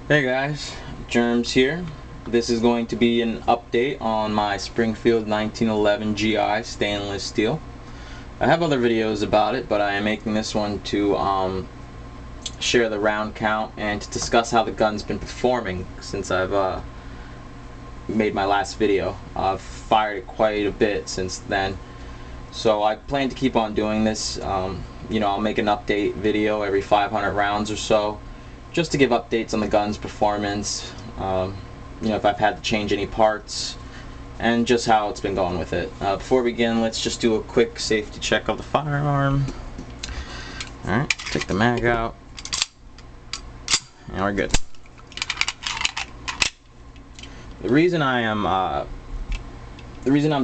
Hey guys, Germs here. This is going to be an update on my Springfield 1911 GI stainless steel. I have other videos about it, but I am making this one to share the round count and to discuss how the gun's been performing since I've made my last video. I've fired it quite a bit since then, so I plan to keep on doing this. I'll make an update video every 500 rounds or so, just to give updates on the gun's performance, if I've had to change any parts, and just how it's been going with it. Before we begin, let's just do a quick safety check of the firearm. Alright, take the mag out, and we're good. The reason I'm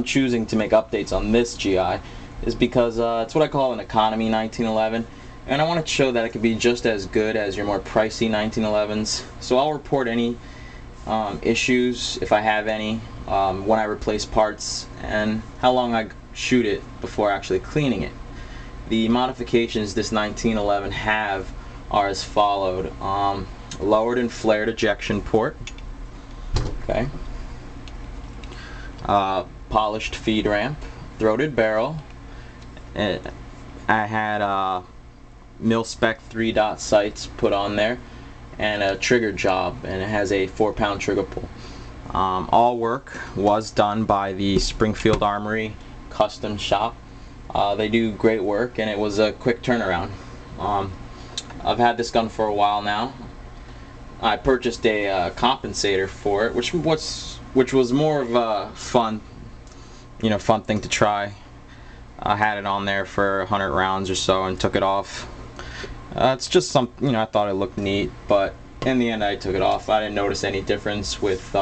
choosing to make updates on this GI is because it's what I call an economy 1911. And I want to show that it could be just as good as your more pricey 1911s. So I'll report any issues, if I have any, when I replace parts, and how long I shoot it before actually cleaning it. The modifications this 1911 have are as followed. Lowered and flared ejection port. Okay. Polished feed ramp. Throated barrel. I had mil-spec 3-dot sights put on there, and a trigger job, and it has a 4-pound trigger pull. All work was done by the Springfield Armory custom shop. They do great work, and it was a quick turnaround. I've had this gun for a while now. I purchased a compensator for it, which was more of a fun thing to try. I had it on there for 100 rounds or so and took it off. It's just something, I thought it looked neat, but in the end I took it off. I didn't notice any difference with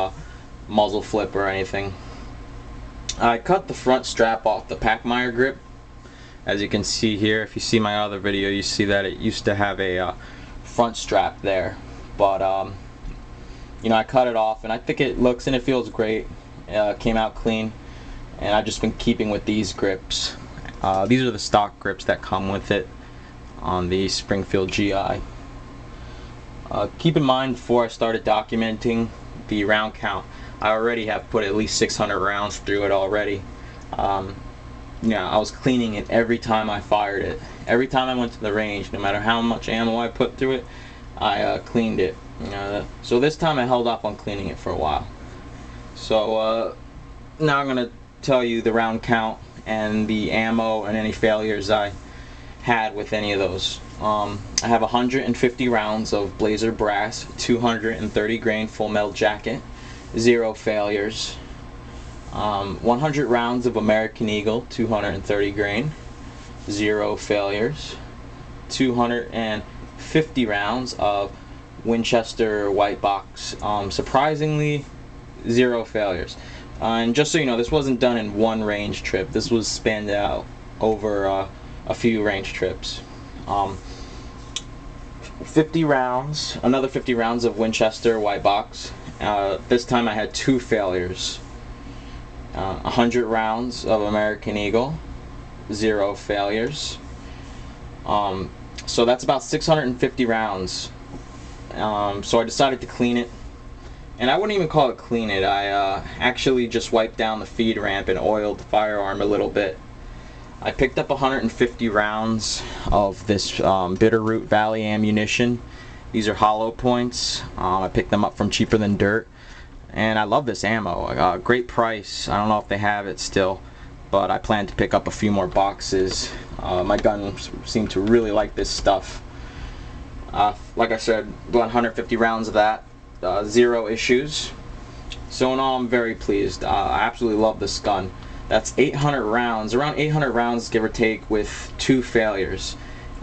muzzle flip or anything. I cut the front strap off the Packmeyer grip. As you can see here, if you see my other video, you see that it used to have a front strap there, but I cut it off, and I think it looks and it feels great. Came out clean, and I've just been keeping with these grips. These are the stock grips that come with it on the Springfield GI. Keep in mind, before I started documenting the round count, I already have put at least 600 rounds through it already. I was cleaning it every time I fired it. Every time I went to the range, no matter how much ammo I put through it, I cleaned it. So this time I held off on cleaning it for a while. So now I'm going to tell you the round count and the ammo and any failures I had with any of those. I have 150 rounds of Blazer brass, 230 grain full metal jacket, 0 failures. 100 rounds of American Eagle, 230 grain, 0 failures. 250 rounds of Winchester white box, surprisingly 0 failures. And just so you know, this wasn't done in one range trip. This was spanned out over a few range trips. 50 rounds, another 50 rounds of Winchester white box. This time I had 2 failures. 100 rounds of American Eagle, 0 failures. So that's about 650 rounds. So I decided to clean it. And I wouldn't even call it clean it. I actually just wiped down the feed ramp and oiled the firearm a little bit. I picked up 150 rounds of this Bitterroot Valley ammunition. These are hollow points. I picked them up from Cheaper Than Dirt, and I love this ammo. Great price. I don't know if they have it still, but I plan to pick up a few more boxes. My gun seemed to really like this stuff. Like I said, 150 rounds of that. 0 issues. So in all, I'm very pleased. I absolutely love this gun. That's 800 rounds, around 800 rounds give or take, with 2 failures,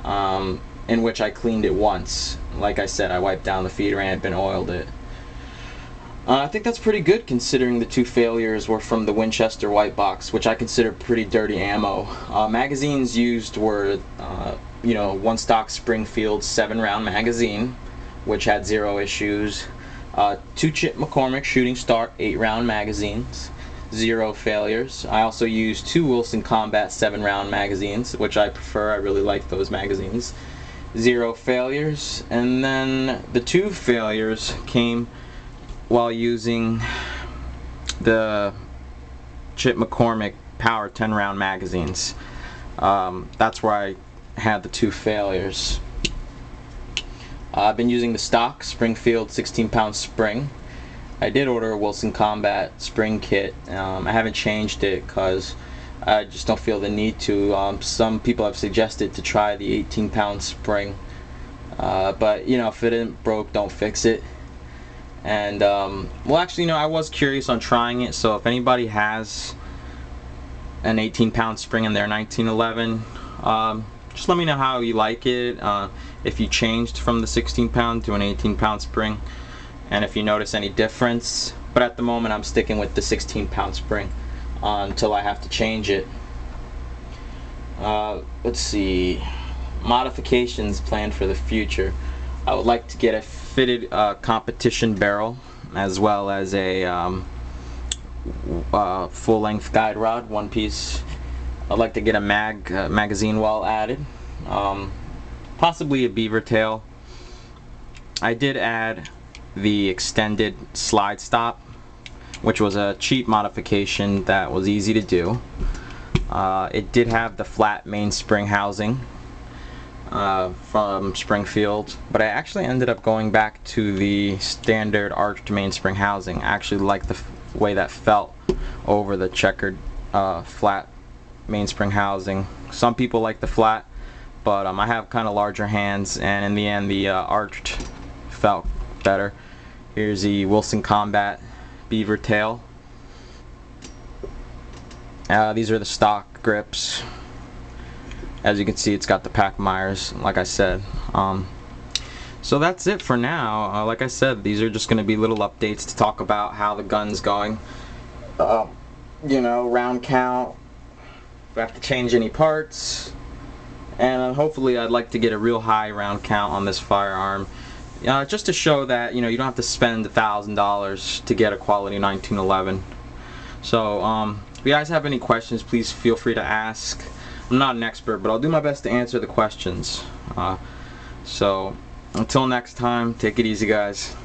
in which I cleaned it once. Like I said, I wiped down the feed ramp and oiled it. I think that's pretty good, considering the 2 failures were from the Winchester white box, which I consider pretty dirty ammo. Magazines used were one stock Springfield 7-round magazine, which had 0 issues. 2 Chip McCormick Shooting Star 8-round magazines, 0 failures. I also used 2 Wilson Combat 7-round magazines, which I prefer. I really like those magazines. 0 failures, and then the 2 failures came while using the Chip McCormick Power 10 round magazines. That's where I had the 2 failures. I've been using the stock Springfield 16-pound spring. I did order a Wilson Combat spring kit. I haven't changed it because I just don't feel the need to. Some people have suggested to try the 18-pound spring, but you know, if it isn't broke, don't fix it. And well, actually, you know, I was curious on trying it, so if anybody has an 18-pound spring in their 1911, just let me know how you like it, if you changed from the 16-pound to an 18-pound spring, and if you notice any difference. But at the moment I'm sticking with the 16-pound spring until I have to change it. Let's see, modifications planned for the future. I would like to get a fitted competition barrel, as well as a full-length guide rod, one piece. I'd like to get a magazine well added, possibly a beaver tail. I did add the extended slide stop, which was a cheap modification that was easy to do. It did have the flat mainspring housing from Springfield, but I actually ended up going back to the standard arched mainspring housing. I actually like the way that felt over the checkered flat mainspring housing. Some people like the flat, but I have kind of larger hands, and in the end the arched felt better. Here's the Wilson Combat beaver tail. These are the stock grips. As you can see, it's got the Pac Myers, like I said. So that's it for now. Like I said, these are just going to be little updates to talk about how the gun's going. You know, round count, if I have to change any parts, and hopefully I'd like to get a real high round count on this firearm, just to show that, you know, you don't have to spend $1,000 to get a quality 1911. So if you guys have any questions, please feel free to ask. I'm not an expert, but I'll do my best to answer the questions. So until next time, take it easy, guys.